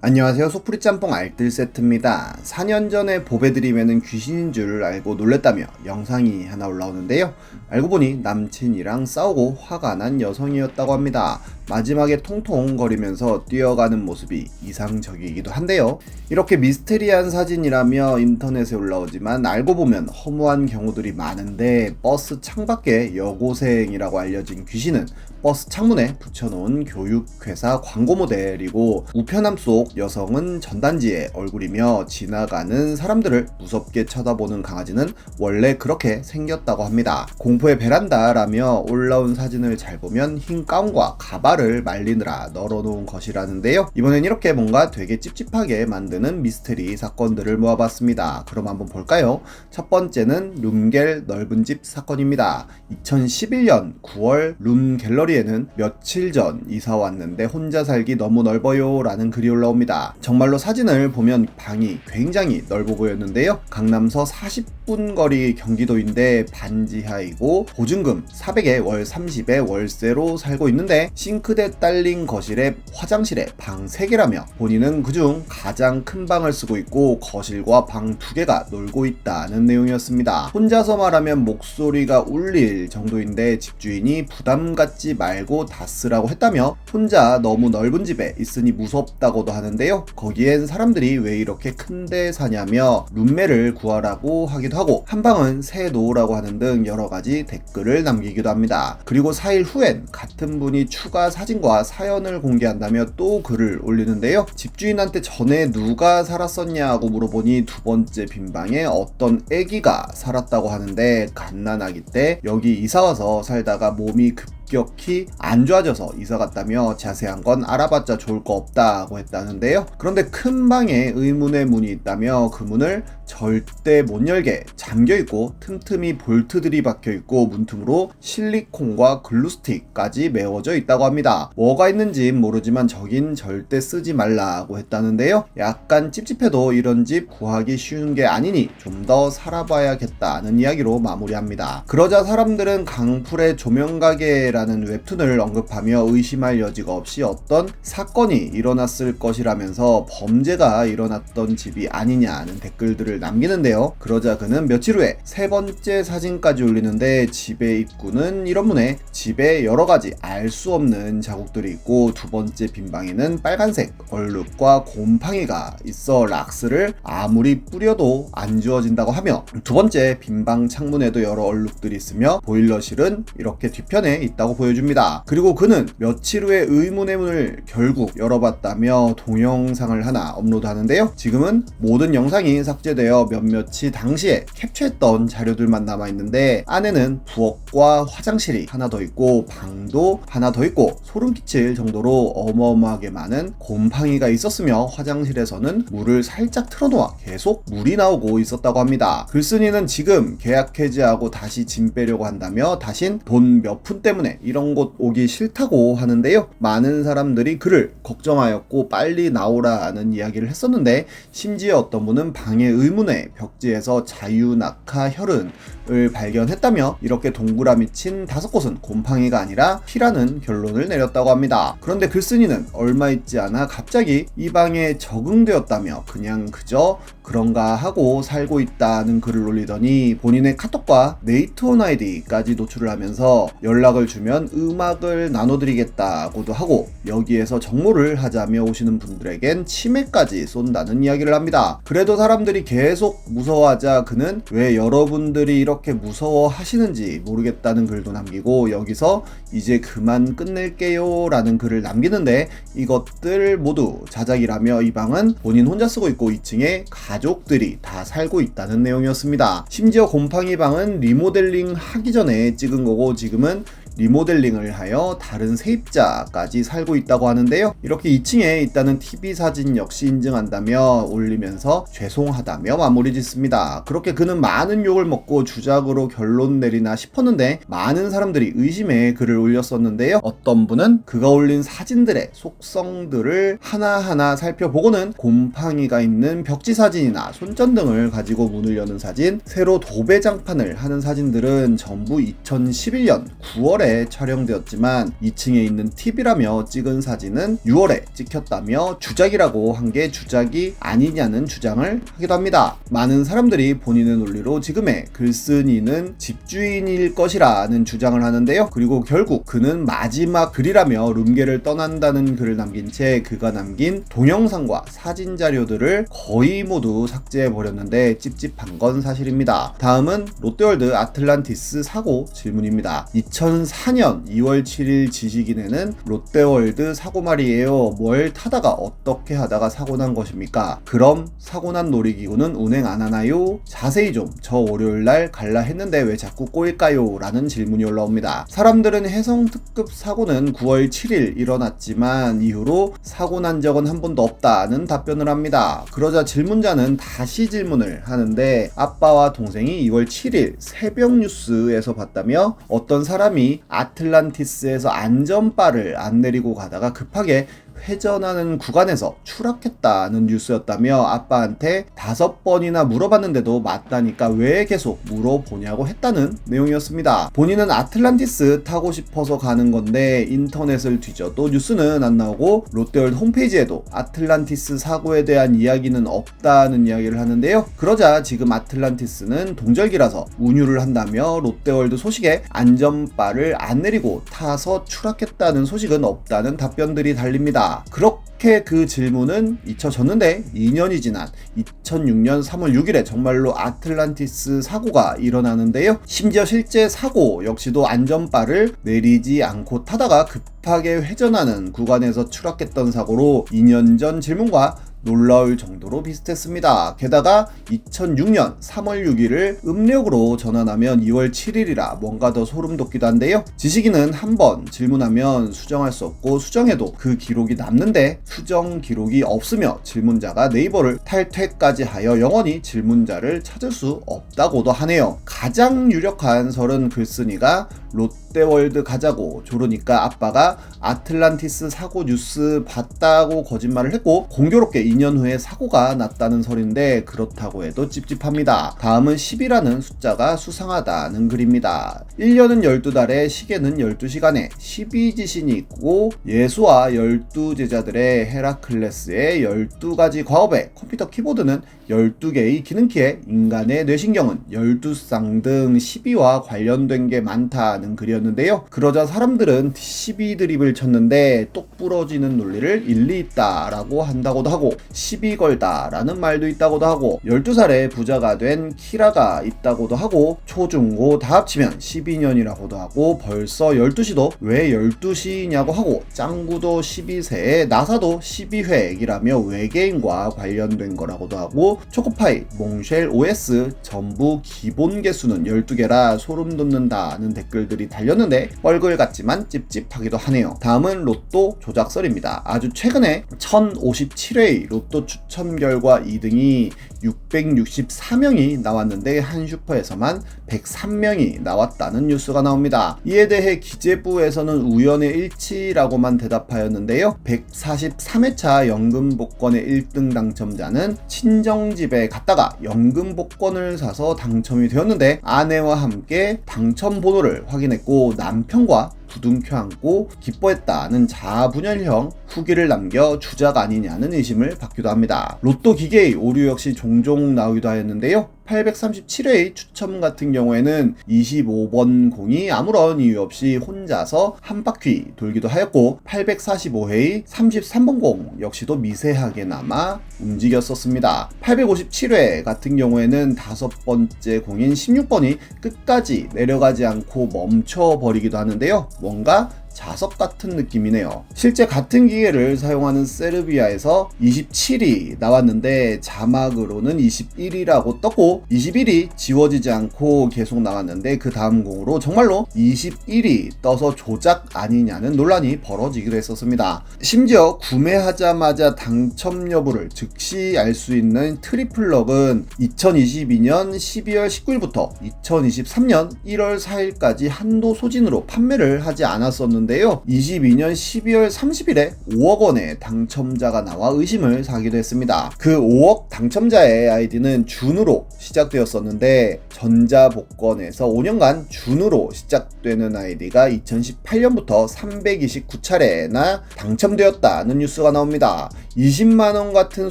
안녕하세요. 소프리 짬뽕 알뜰 세트입니다. 4년 전에 보배드림에는 귀신인 줄 알고 놀랬다며 영상이 하나 올라오는데요. 알고 보니 남친이랑 싸우고 화가 난 여성이었다고 합니다. 마지막에 통통거리면서 뛰어가는 모습이 이상적이기도 한데요. 이렇게 미스테리한 사진이라며 인터넷에 올라오지만 알고 보면 허무한 경우들이 많은데, 버스 창밖에 여고생이라고 알려진 귀신은 버스 창문에 붙여놓은 교육회사 광고 모델이고, 우편함 속 여성은 전단지의 얼굴이며 지나가는 사람들을 무섭게 쳐다보는 강아지는 원래 그렇게 생겼다고 합니다. 공포의 베란다라며 올라온 사진을 잘 보면 흰 가운과 가발을 말리느라 널어놓은 것이라는데요. 이번엔 이렇게 뭔가 되게 찝찝하게 만드는 미스테리 사건들을 모아봤습니다. 그럼 한번 볼까요? 첫 번째는 룸겔 넓은 집 사건입니다. 2011년 9월 룸갤러리에는 며칠 전 이사 왔는데 혼자 살기 너무 넓어요 라는 글이 올라옵니다. 정말로 사진을 보면 방이 굉장히 넓어 보였는데요. 강남서 40분 거리 경기도인데 반지하이고 보증금 400에 월 30에 월세로 살고 있는데, 싱크대 딸린 거실에 화장실에 방 3개라며 본인은 그중 가장 큰 방을 쓰고 있고 거실과 방 2개가 놀고 있다는 내용이었습니다. 혼자서 말하면 목소리가 울릴 정도인데 집주인이 부담 갖지 말고 다 쓰라고 했다며 혼자 너무 넓은 집에 있으니 무섭다고도 하는데요. 거기엔 사람들이 왜 이렇게 큰데 사냐며 룸메를 구하라고 하기도 하고, 한 방은 새 놓으라고 하는 등 여러가지 댓글을 남기기도 합니다. 그리고 4일 후엔 같은 분이 추가 사진과 사연을 공개한다며 또 글을 올리는데요. 집주인한테 전에 누가 살았었냐고 물어보니 두 번째 빈방에 어떤 애기가 살았다고 하는데, 갓난아기 때 여기 이사와서 살다가 몸이 급격히 안 좋아져서 이사 갔다며 자세한 건 알아봤자 좋을 거 없다고 했다는데요. 그런데 큰 방에 의문의 문이 있다며 그 문을 절대 못 열게 잠겨있고 틈틈이 볼트들이 박혀있고 문틈으로 실리콘과 글루스틱까지 메워져 있다고 합니다. 뭐가 있는진 모르지만 저긴 절대 쓰지 말라고 했다는데요. 약간 찝찝해도 이런 집 구하기 쉬운 게 아니니 좀 더 살아봐야겠다는 이야기로 마무리합니다. 그러자 사람들은 강풀의 조명가게라는 웹툰을 언급하며 의심할 여지가 없이 어떤 사건이 일어났을 것이라면서 범죄가 일어났던 집이 아니냐는 댓글들을 남기는데요. 그러자 그는 며칠 후에 세 번째 사진까지 올리는데, 집의 입구는 이런 문에 집에 여러가지 알 수 없는 자국들이 있고, 두 번째 빈방에는 빨간색 얼룩과 곰팡이가 있어 락스를 아무리 뿌려도 안 지워진다고 하며, 두 번째 빈방 창문에도 여러 얼룩들이 있으며 보일러실은 이렇게 뒤편에 있다고 보여줍니다. 그리고 그는 며칠 후에 의문의 문을 결국 열어봤다며 동영상을 하나 업로드하는데요. 지금은 모든 영상이 삭제되어 몇몇이 당시에 캡처했던 자료들만 남아있는데, 안에는 부엌과 화장실이 하나 더 있고 방도 하나 더 있고 소름 끼칠 정도로 어마어마하게 많은 곰팡이가 있었으며, 화장실에서는 물을 살짝 틀어놓아 계속 물이 나오고 있었다고 합니다. 글쓴이는 지금 계약 해지하고 다시 짐 빼려고 한다며 다신 돈 몇 푼 때문에 이런 곳 오기 싫다고 하는데요. 많은 사람들이 그를 걱정하였고 빨리 나오라는 이야기를 했었는데, 심지어 어떤 분은 방의 의문의 벽지에서 자유낙하 혈흔을 발견했다며 이렇게 동그라미 친 5곳은 곰팡이가 아니라 피라는 결론을 내렸다고 합니다. 그런데 글쓴이는 얼마 있지 않아 갑자기 이 방에 적응되었다며 그냥 그저 그런가 하고 살고 있다는 글을 올리더니, 본인의 카톡과 네이트온 아이디까지 노출을 하면서 연락을 주면 음악을 나눠드리겠다고도 하고, 여기에서 정모를 하자며 오시는 분들에겐 치매까지 쏜다는 이야기를 합니다. 그래도 사람들이 계속 무서워하자 그는 왜 여러분들이 이렇게 무서워하시는지 모르겠다는 글도 남기고, 여기서 이제 그만 끝낼게요 라는 글을 남기는데, 이것들 모두 자작이라며 이 방은 본인 혼자 쓰고 있고 2층에 가족들이 다 살고 있다는 내용이었습니다. 심지어 곰팡이 방은 리모델링 하기 전에 찍은 거고, 지금은 리모델링을 하여 다른 세입자까지 살고 있다고 하는데요. 이렇게 2층에 있다는 TV 사진 역시 인증한다며 올리면서 죄송하다며 마무리 짓습니다. 그렇게 그는 많은 욕을 먹고 주작으로 결론 내리나 싶었는데, 많은 사람들이 의심의 글을 올렸었는데요. 어떤 분은 그가 올린 사진들의 속성들을 하나하나 살펴보고는 곰팡이가 있는 벽지 사진이나 손전등을 가지고 문을 여는 사진, 새로 도배장판을 하는 사진들은 전부 2011년 9월에 9월에 촬영되었지만 2층에 있는 TV라며 찍은 사진은 6월에 찍혔다며 주작이라고 한 게 주작이 아니냐는 주장을 하기도 합니다. 많은 사람들이 본인의 논리로 지금의 글쓴이는 집주인일 것이라는 주장을 하는데요. 그리고 결국 그는 마지막 글이라며 룸게를 떠난다는 글을 남긴 채 그가 남긴 동영상과 사진 자료들을 거의 모두 삭제해버렸는데 찝찝한 건 사실입니다. 다음은 롯데월드 아틀란티스 사고 질문입니다. 2004년 2월 7일 지식인에는 롯데월드 사고 말이에요. 뭘 타다가 어떻게 하다가 사고 난 것입니까? 그럼 사고 난 놀이기구는 운행 안 하나요? 자세히 좀 저 월요일날 갈라 했는데 왜 자꾸 꼬일까요? 라는 질문이 올라옵니다. 사람들은 해성특급 사고는 9월 7일 일어났지만 이후로 사고 난 적은 한 번도 없다는 답변을 합니다. 그러자 질문자는 다시 질문을 하는데 아빠와 동생이 2월 7일 새벽 뉴스에서 봤다며 어떤 사람이 아틀란티스에서 안전바를 안 내리고 가다가 급하게 회전하는 구간에서 추락했다는 뉴스였다며 아빠한테 5번이나 물어봤는데도 맞다니까 왜 계속 물어보냐고 했다는 내용이었습니다. 본인은 아틀란티스 타고 싶어서 가는 건데 인터넷을 뒤져도 뉴스는 안 나오고 롯데월드 홈페이지에도 아틀란티스 사고에 대한 이야기는 없다는 이야기를 하는데요. 그러자 지금 아틀란티스는 동절기라서 운유를 한다며 롯데월드 소식에 안전바를 안 내리고 타서 추락했다는 소식은 없다는 답변들이 달립니다. 그렇게 그 질문은 잊혀졌는데 2년이 지난 2006년 3월 6일에 정말로 아틀란티스 사고가 일어나는데요. 심지어 실제 사고 역시도 안전바를 내리지 않고 타다가 급하게 회전하는 구간에서 추락했던 사고로 2년 전 질문과 놀라울 정도로 비슷했습니다. 게다가 2006년 3월 6일을 음력으로 전환하면 2월 7일이라 뭔가 더 소름 돋기도 한데요. 지식인은 한번 질문하면 수정할 수 없고 수정해도 그 기록이 남는데 수정 기록이 없으며 질문자가 네이버를 탈퇴까지 하여 영원히 질문자를 찾을 수 없다고도 하네요. 가장 유력한 설은 글쓴이가 롯데월드 가자고 조르니까 아빠가 아틀란티스 사고 뉴스 봤다고 거짓말을 했고 공교롭게 2년 후에 사고가 났다는 설인데 그렇다고 해도 찝찝합니다. 다음은 10이라는 숫자가 수상하다는 글입니다. 1년은 12달에 시계는 12시간에 12지신이 있고 예수와 12제자들의 헤라클레스의 12가지 과업에 컴퓨터 키보드는 12개의 기능키에 인간의 뇌신경은 12쌍 등 12와 관련된 게 많다는 글이었는데요. 그러자 사람들은 12 드립을 쳤는데 똑 부러지는 논리를 일리 있다라고 한다고도 하고 시비 걸다 라는 말도 있다고도 하고 12살에 부자가 된 키라가 있다고도 하고 초중고 다 합치면 12년이라고도 하고 벌써 12시도 왜 12시냐고 하고 짱구도 12세에 나사도 12획이라며 외계인과 관련된 거라고도 하고 초코파이, 몽쉘, OS 전부 기본 개수는 12개라 소름 돋는다는 댓글들이 달렸는데 뻘글 같지만 찝찝하기도 하네요. 다음은 로또 조작설입니다. 아주 최근에 1057회의 로또 추첨 결과 2등이 664명이 나왔는데 한 슈퍼에서만 103명이 나왔다는 뉴스가 나옵니다. 이에 대해 기재부에서는 우연의 일치라고만 대답하였는데요. 143회차 연금 복권의 1등 당첨자는 친정집에 갔다가 연금 복권을 사서 당첨이 되었는데 아내와 함께 당첨 번호를 확인했고 남편과 부둥켜 안고 기뻐했다는 자아분열형 후기를 남겨 주작 아니냐는 의심을 받기도 합니다. 로또 기계의 오류 역시 종종 나오기도 하였는데요. 837회의 추첨 같은 경우에는 25번 공이 아무런 이유 없이 혼자서 한 바퀴 돌기도 하였고 845회의 33번 공 역시도 미세하게 남아 움직였었습니다. 857회 같은 경우에는 5번째 공인 16번이 끝까지 내려가지 않고 멈춰버리기도 하는데요. 뭔가 자석 같은 느낌이네요. 실제 같은 기계를 사용하는 세르비아에서 27이 나왔는데 자막으로는 21이라고 떴고 21이 지워지지 않고 계속 나왔는데 그 다음 공으로 정말로 21이 떠서 조작 아니냐는 논란이 벌어지기도 했었습니다. 심지어 구매하자마자 당첨 여부를 즉시 알 수 있는 트리플럭은 2022년 12월 19일부터 2023년 1월 4일까지 한도 소진으로 판매를 하지 않았었는데 있었는데요. 22년 12월 30일에 5억 원의 당첨자가 나와 의심을 사기도 했습니다. 그 5억 당첨자의 아이디는 준으로 시작되었었는데 전자복권에서 5년간 준으로 시작되는 아이디가 2018년부터 329차례나 당첨되었다는 뉴스가 나옵니다. 20만원 같은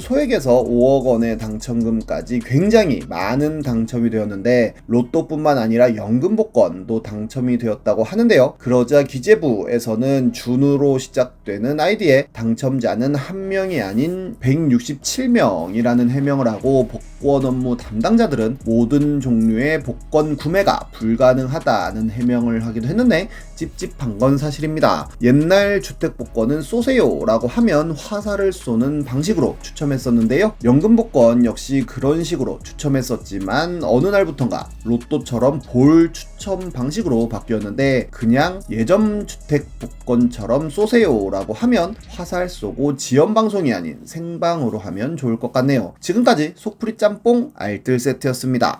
소액에서 5억 원의 당첨금까지 굉장히 많은 당첨이 되었는데 로또뿐만 아니라 연금복권도 당첨이 되었다고 하는데요. 그러자 기재부에서는 준으로 시작되는 아이디에 당첨자는 한 명이 아닌 167명이라는 해명을 하고 복권 업무 담당자들은 모든 종류의 복권 구매가 불가능하다는 해명을 하기도 했는데 찝찝한 건 사실입니다. 옛날 주택복권은 쏘세요 라고 하면 화살을 쏘는 방식으로 추첨했었는데요. 연금복권 역시 그런 식으로 추첨했었지만 어느 날부턴가 로또처럼 볼 추첨 방식으로 바뀌었는데 그냥 예전 주택복권처럼 쏘세요 라고 하면 화살 쏘고 지연방송이 아닌 생방으로 하면 좋을 것 같네요. 지금까지 속풀이 짬뽕 알뜰 세트였습니다.